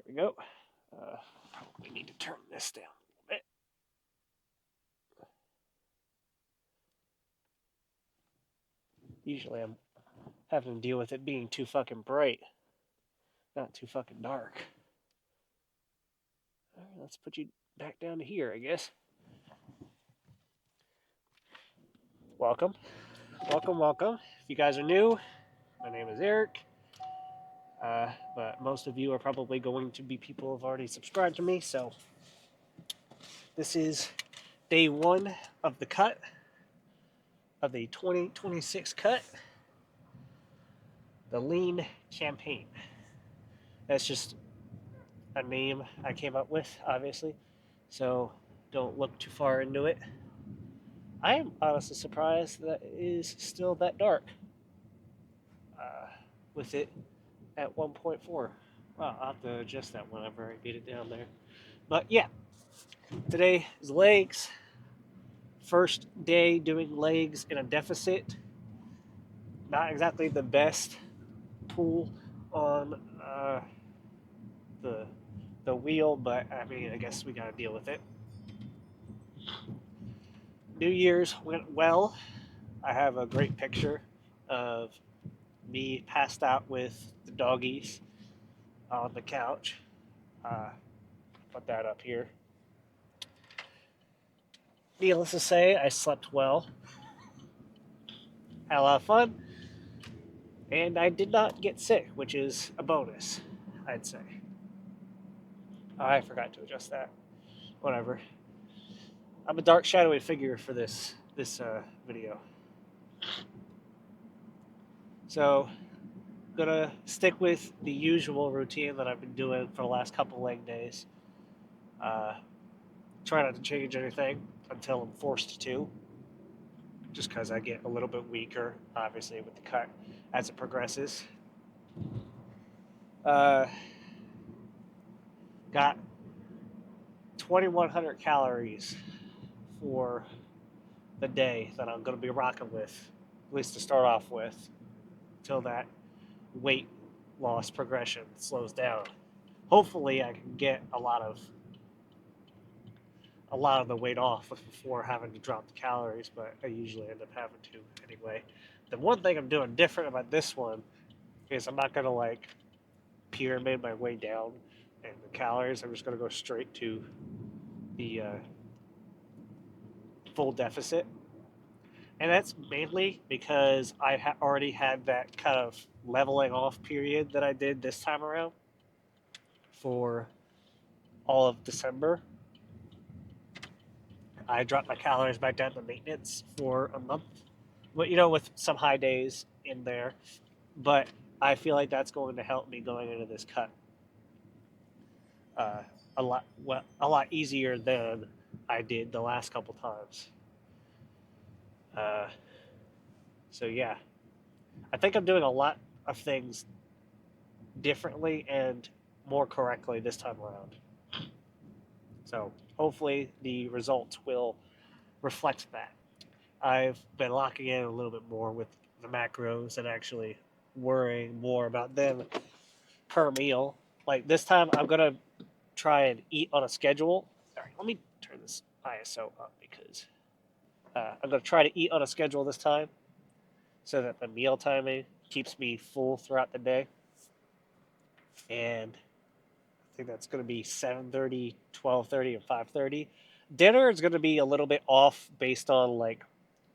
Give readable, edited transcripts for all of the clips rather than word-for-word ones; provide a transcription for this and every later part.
we go. Probably need to turn this down a little bit. Usually I'm having to deal with it being too fucking bright, not too fucking dark. All right, let's put you back down to here, I guess. Welcome, welcome, welcome. If you guys are new, my name is Eric. But most of you are probably going to be people who have already subscribed to me, so this is day one of the cut of the 2026 cut, the lean campaign. That's just a name I came up with, obviously, so don't look too far into it. I am honestly surprised that it is still that dark uh, with it at 1.4. Wow, I'll have to adjust that whenever I get it down there. But yeah, today is legs. First day doing legs in a deficit. Not exactly the best pull on the the wheel, but I mean, I guess we got to deal with it. New Year's went well. I have a great picture of me passed out with the doggies on the couch. Uh, put that up here. Needless to say, I slept well, had a lot of fun, and I did not get sick, which is a bonus, I'd say. I forgot to adjust that. Whatever. I'm a dark, shadowy figure for this video, so gonna stick with the usual routine that I've been doing for the last couple leg days. Uh, Try not to change anything until I'm forced to, just because I get a little bit weaker, obviously, with the cut as it progresses. Uh, got 2,100 calories for the day that I'm going to be rocking with, at least to start off with, until that weight loss progression slows down. Hopefully, I can get a lot of the weight off before having to drop the calories, but I usually end up having to anyway. The one thing I'm doing different about this one is I'm not gonna like pyramid my way down and the calories. I'm just gonna go straight to the full deficit, and that's mainly because I already had that kind of leveling off period that I did this time around for all of December. I dropped my calories back down to maintenance for a month, but with some high days in there. But I feel like that's going to help me going into this cut uh, a lot easier than I did the last couple times. Uh, so yeah, I think I'm doing a lot of things differently and more correctly this time around. So hopefully the results will reflect that. I've been locking in a little bit more with the macros and actually worrying more about them per meal. Like this time, I'm gonna try and eat on a schedule. All right, let me turn this ISO up because I'm gonna try to eat on a schedule this time, so that the meal timing keeps me full throughout the day. And I think that's gonna be 7:30, 12:30, and 5:30. Dinner is gonna be a little bit off based on like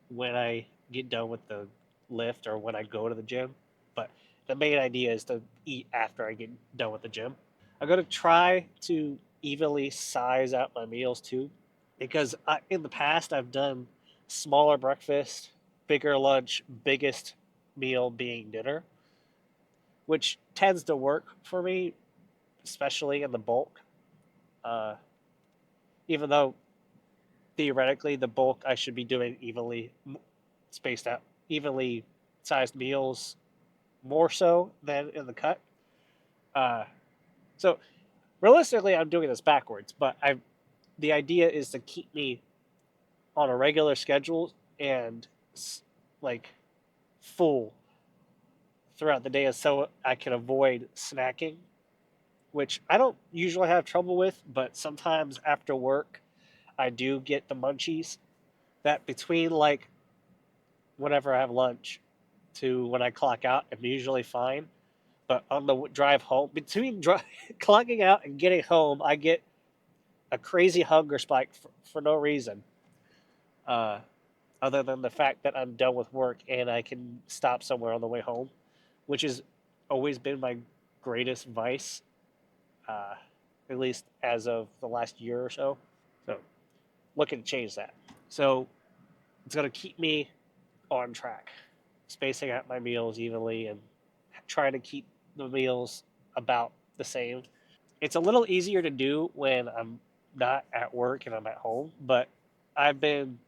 when I get done with the lift or when I go to the gym. But the main idea is to eat after I get done with the gym. I'm gonna try to evenly size out my meals too, because in the past I've done smaller breakfast, bigger lunch, biggest meal being dinner, which tends to work for me, especially in the bulk. Uh, Even though theoretically the bulk I should be doing evenly spaced out, evenly sized meals more so than in the cut. Uh, so realistically, I'm doing this backwards, but the idea is to keep me on a regular schedule and like full throughout the day, so I can avoid snacking which I don't usually have trouble with, but sometimes after work, I do get the munchies. That between like whenever I have lunch to when I clock out, I'm usually fine. But on the drive home, between clocking out and getting home, I get a crazy hunger spike for no reason, uh, other than the fact that I'm done with work and I can stop somewhere on the way home, which has always been my greatest vice, uh, at least as of the last year or so. So, looking to change that. So, it's going to keep me on track, spacing out my meals evenly and trying to keep the meals about the same. It's a little easier to do when I'm not at work and I'm at home, but I've been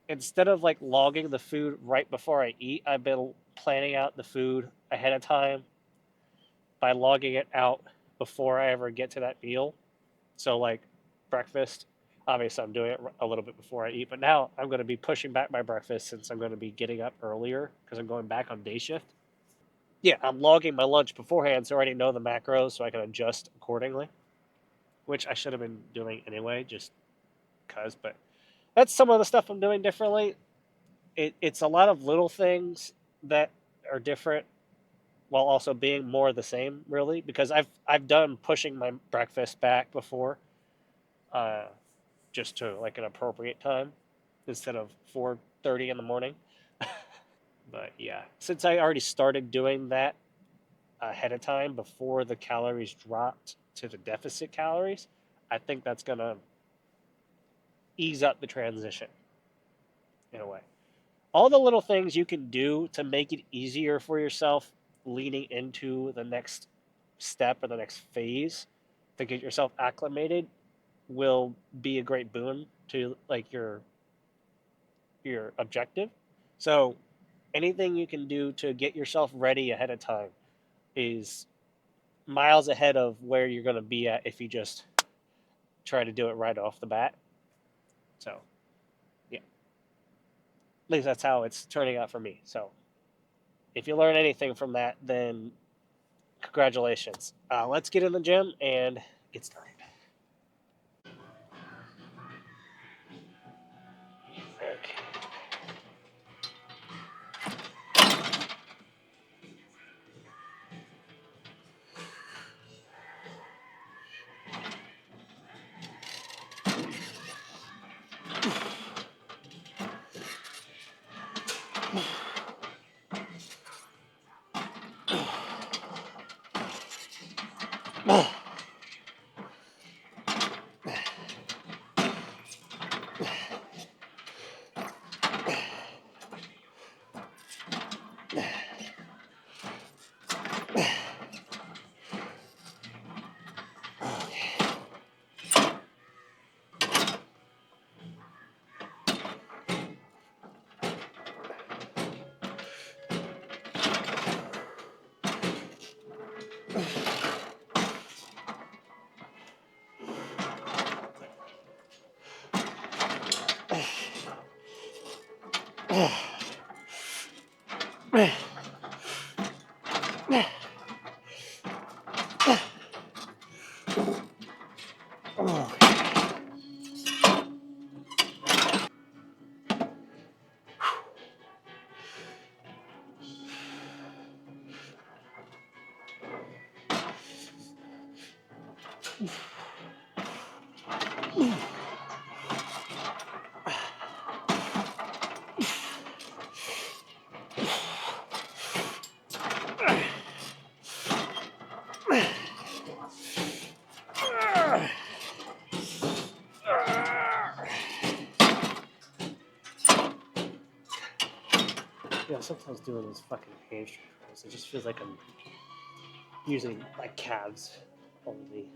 instead of like logging the food right before I eat, I've been planning out the food ahead of time by logging it out before I ever get to that meal. So like breakfast, obviously I'm doing it a little bit before I eat, but now I'm going to be pushing back my breakfast since I'm going to be getting up earlier because I'm going back on day shift. Yeah, I'm logging my lunch beforehand so I already know the macros so I can adjust accordingly, which I should have been doing anyway, just because. But that's some of the stuff I'm doing differently. It's a lot of little things that are different while also being more the same, really, because I've done pushing my breakfast back before, uh, just to like an appropriate time instead of 4:30 in the morning. But yeah, since I already started doing that ahead of time before the calories dropped to the deficit calories, I think that's gonna ease up the transition in a way. All the little things you can do to make it easier for yourself leading into the next step or the next phase to get yourself acclimated will be a great boon to like your objective. So anything you can do to get yourself ready ahead of time is miles ahead of where you're going to be at if you just try to do it right off the bat. So, yeah, at least that's how it's turning out for me. So, if you learn anything from that, then congratulations. Let's get in the gym and get started. Okay. Yeah, sometimes doing those fucking hamstring curls, it just feels like I'm using my calves only.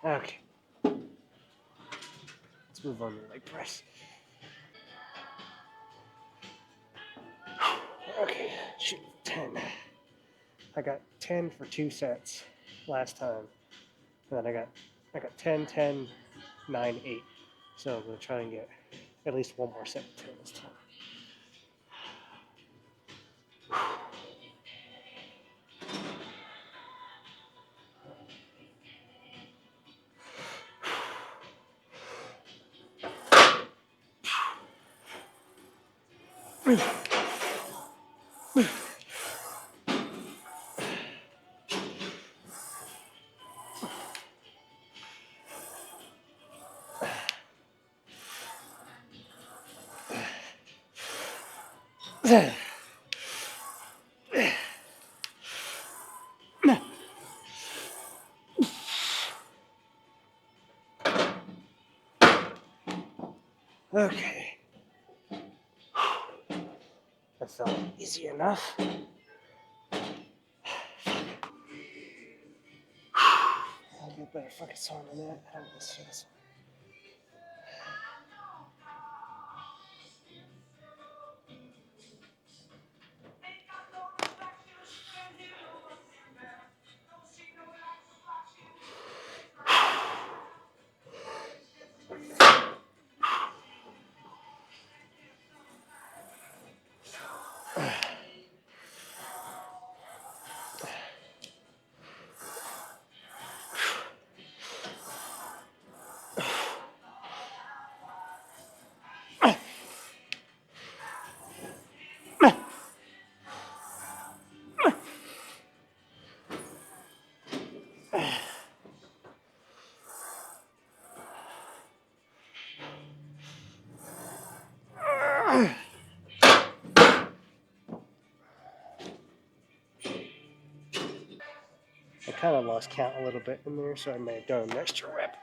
Okay. Let's move on to leg press. Okay, shoot, 10. I got 10 for 2 sets last time. And then I got 10, 10, 9, 8. So I'm going to try and get at least one more set of 10 this time. Okay. That felt easy enough. I'll get a better fucking song than that. I don't listen to this one. I kind of lost count a little bit in there, so I may have done an extra rep.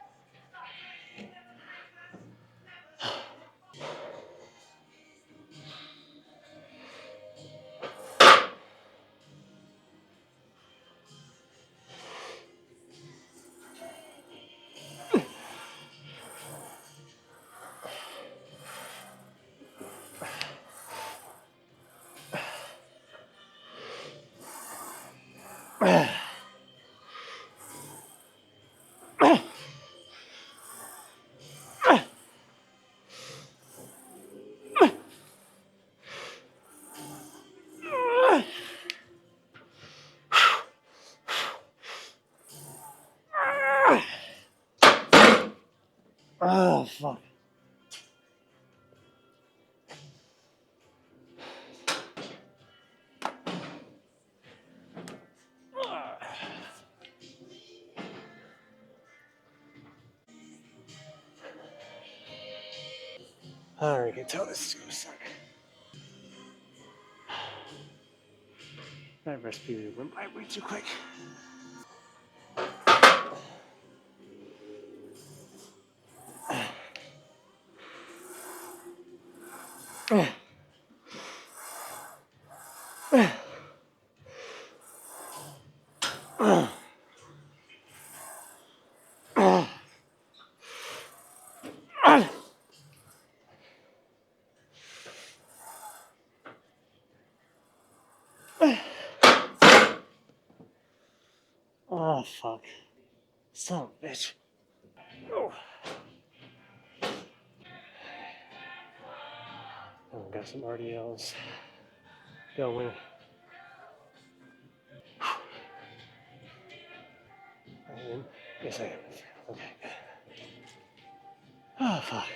Oh, fuck. Alright, I can tell this is gonna suck. That recipe went by way too quick. Oh, fuck. Son of a bitch. Oh. Oh, got some RDLs going. Yes, I am. Okay. Oh, fuck.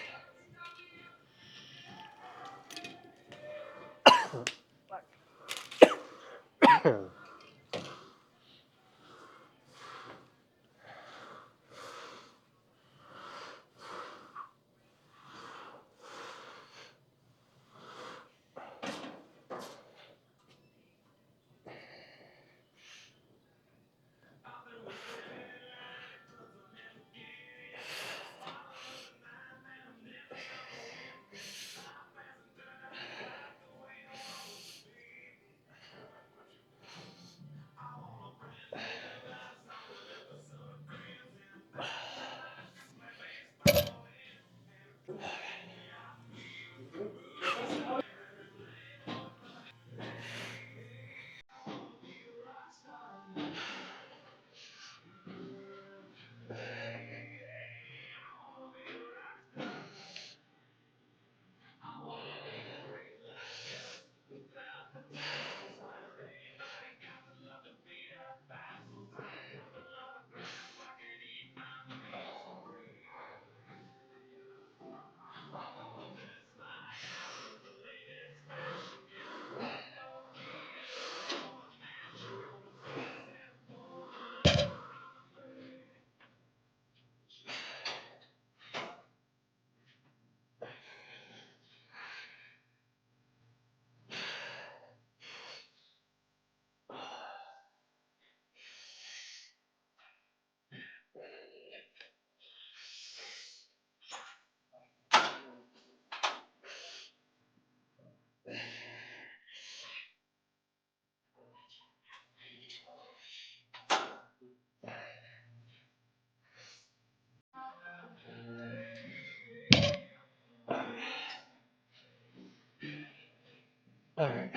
Alright.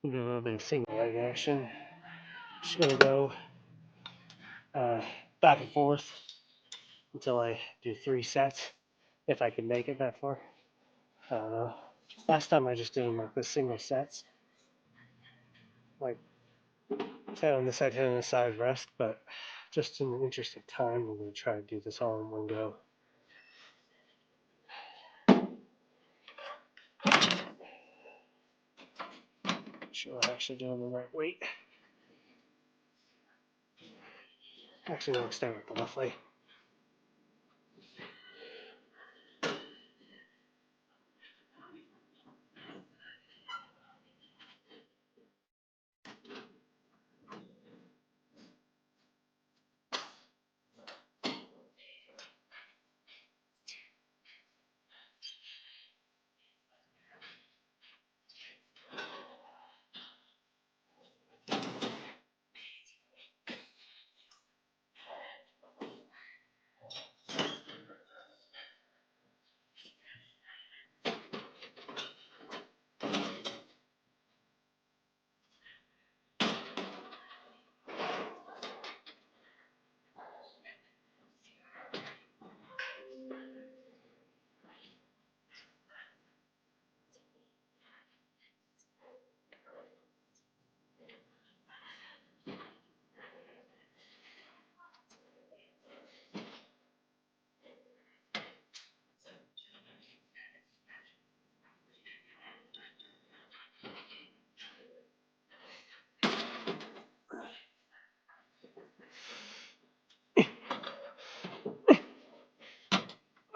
I'm in single leg action. Just gonna go back and forth until I do 3 sets, if I can make it that far. Uh, Last time I just did them like the single sets, like 10 on this side, 10 on this side, rest, but just in the interest of time, I'm gonna try to do this all in one go. Make sure I'm actually doing the right weight. Actually, no, stay with the left leg.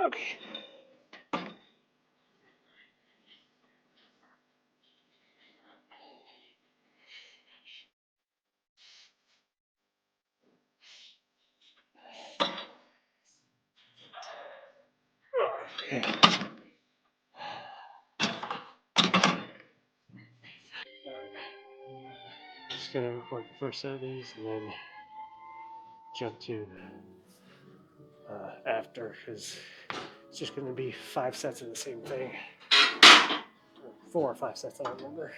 Okay. Okay. Just gonna record the first set of these and then jump to after, because it's just gonna be 5 sets of the same thing. Or 4 or 5 sets, I don't remember.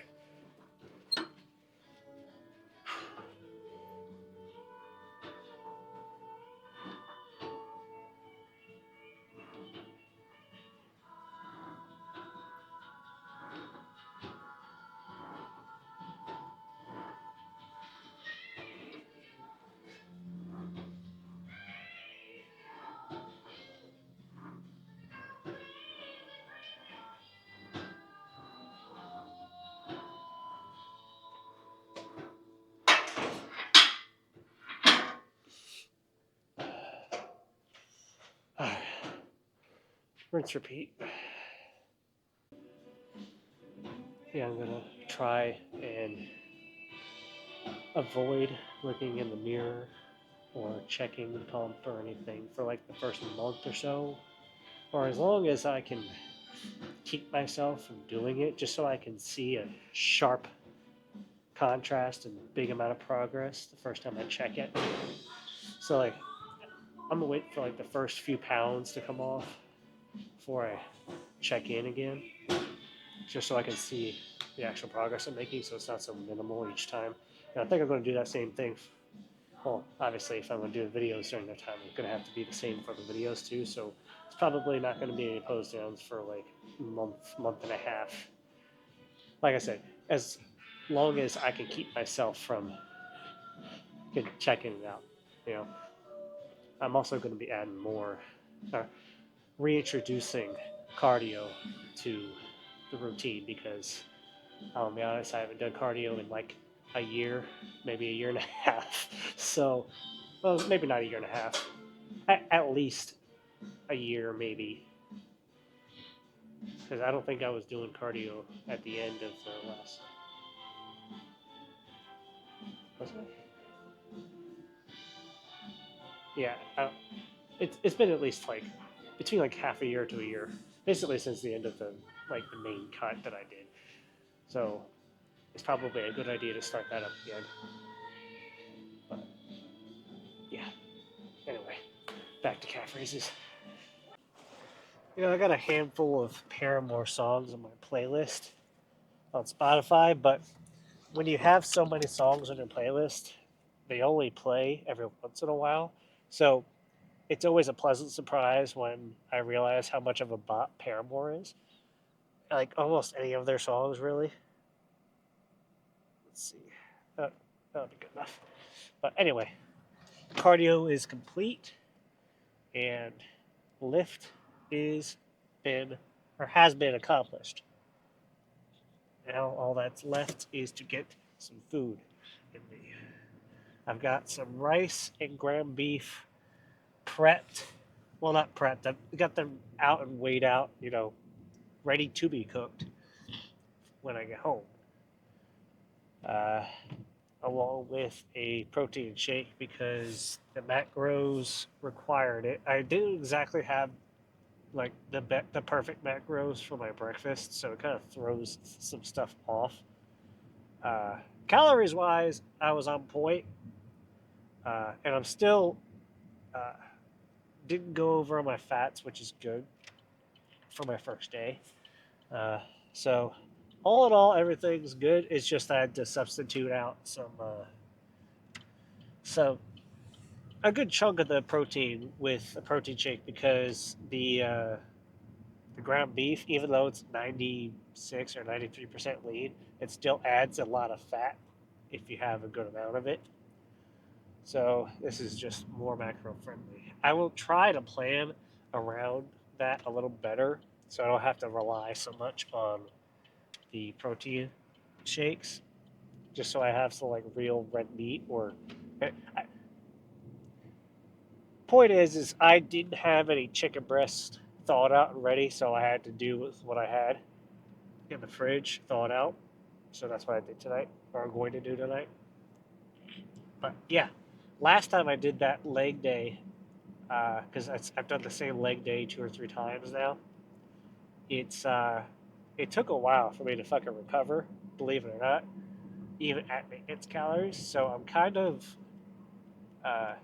Rinse, repeat. Yeah, I'm gonna try and avoid looking in the mirror or checking the pump or anything for like the first month or so, or as long as I can keep myself from doing it, just so I can see a sharp contrast and big amount of progress the first time I check it. So like I'm gonna wait for like the first few pounds to come off before I check in again, just so I can see the actual progress I'm making, so it's not so minimal each time. And I think I'm going to do that same thing. Well, obviously, if I'm going to do the videos during that time, it's going to have to be the same for the videos too. So it's probably not going to be any pose downs for like a month and a half. Like I said, as long as I can keep myself from checking it out, you know. I'm also going to be adding more, uh, reintroducing cardio to the routine, because I'll be honest, I haven't done cardio in like a year, maybe a year and a half. So, well, maybe not a year and a half, at least a year, maybe. Because I don't think I was doing cardio at the end of the last. Was I? Yeah, it's been at least like between like half a year to a year, basically since the end of the main cut that I did. So it's probably a good idea to start that up again. But yeah, anyway, back to calf raises. I got a handful of Paramore songs on my playlist. on Spotify, but when you have so many songs on your playlist, they only play every once in a while. So it's always a pleasant surprise when I realize how much of a bop Paramore is. Like almost any of their songs, really. Let's see. Uh, that'll be good enough. But anyway, cardio is complete, and lift is been or has been accomplished. Now all that's left is to get some food in me. I've got some rice and ground beef prepped. Well, not prepped. I've got them out and weighed out, ready to be cooked when I get home. Uh, Along with a protein shake because the macros required it. I didn't exactly have like the perfect macros for my breakfast, so it kind of throws some stuff off. Uh, Calories wise, I was on point, and I'm still uh, didn't go over my fats, which is good for my first day. Uh, so all in all, everything's good. It's just I had to substitute out some a good chunk of the protein with a protein shake because the ground beef, even though it's 96 or 93% lean, it still adds a lot of fat if you have a good amount of it. So this is just more macro friendly. I will try to plan around that a little better so I don't have to rely so much on the protein shakes. Just so I have some like real red meat or point is I didn't have any chicken breast thawed out and ready, so I had to do with what I had in the fridge, thaw it out. So that's what I did tonight, or I'm going to do tonight. But yeah, last time I did that leg day, because I've done the same leg day 2 or 3 times now. It's it took a while for me to fucking recover, believe it or not, even at maintenance calories. So I'm kind of uh,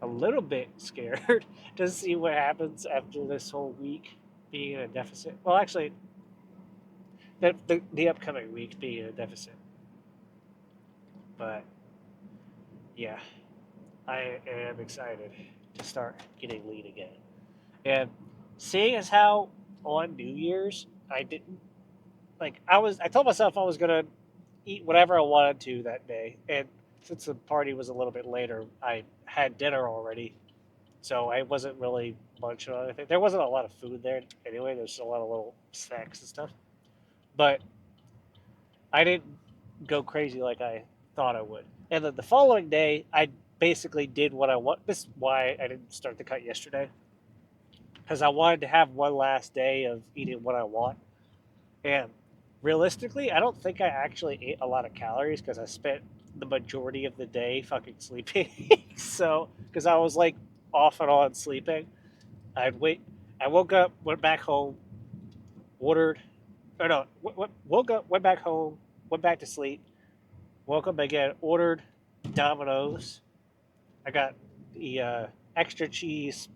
a little bit scared to see what happens after this whole week being in a deficit. Well, actually, the upcoming week being in a deficit. But yeah, I am excited to start getting lean again. And seeing as how on New Year's I didn't I told myself I was gonna eat whatever I wanted to that day, and since the party was a little bit later, I had dinner already, so I wasn't really munching on anything. There wasn't a lot of food there anyway. There's a lot of little snacks and stuff, but I didn't go crazy like I thought I would. And then the following day, I basically did what I want. This is why I didn't start the cut yesterday, because I wanted to have one last day of eating what I want. And realistically, I don't think I actually ate a lot of calories because I spent the majority of the day fucking sleeping. So, because I was like off and on sleeping, I'd wait. I woke up, went back home, ordered, or no, woke up, went back home, went back to sleep, woke up again, ordered Domino's. I got the extra cheese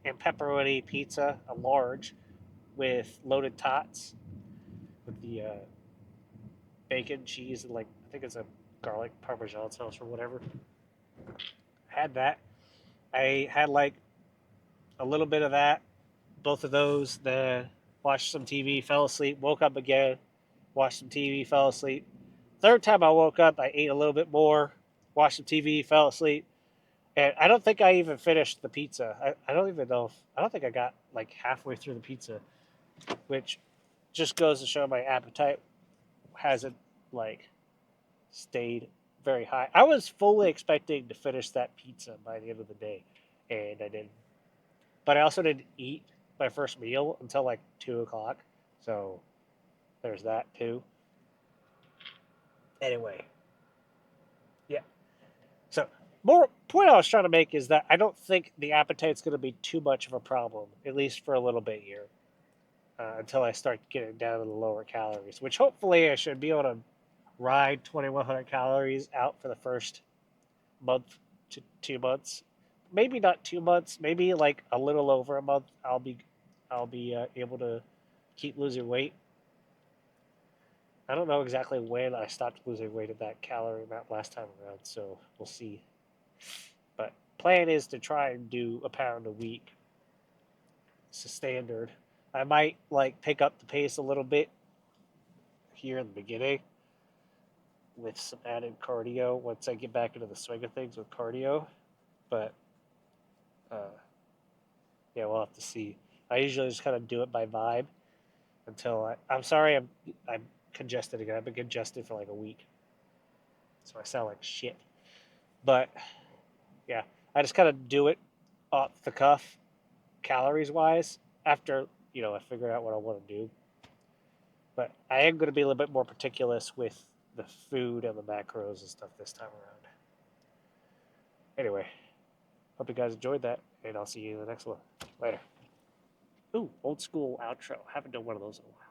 and pepperoni pizza, a large, with loaded tots, with the bacon, cheese, and like I think it's a garlic parmesan sauce or whatever. Had that. I had like a little bit of that, both of those. Then watched some TV, fell asleep, woke up again, watched some TV, fell asleep. Third time I woke up, I ate a little bit more, watched some TV, fell asleep, and I don't think I even finished the pizza. I don't even know if I don't think I got like halfway through the pizza, which just goes to show my appetite hasn't like stayed very high. I was fully expecting to finish that pizza by the end of the day, and I didn't. But I also didn't eat my first meal until like 2 o'clock, so there's that too. Anyway, yeah. So more point I was trying to make is that I don't think the appetite's going to be too much of a problem, at least for a little bit here, until I start getting down to the lower calories. Which hopefully I should be able to ride 2,100 calories out for the first month to 2 months. Maybe not 2 months. Maybe like a little over a month. I'll be able to keep losing weight. I don't know exactly when I stopped losing weight at that calorie amount last time around, so we'll see. But plan is to try and do a pound a week. It's a standard. I might like pick up the pace a little bit here in the beginning with some added cardio once I get back into the swing of things with cardio. But uh, yeah, we'll have to see. I usually just kind of do it by vibe until I'm sorry, I'm congested again. I've been congested for like a week, so I sound like shit. But yeah, I just kind of do it off the cuff, calories wise. After I figure out what I want to do. But I am going to be a little bit more particular with the food and the macros and stuff this time around. Anyway, hope you guys enjoyed that, and I'll see you in the next one. Later. Ooh, old school outro. Haven't done one of those in a while.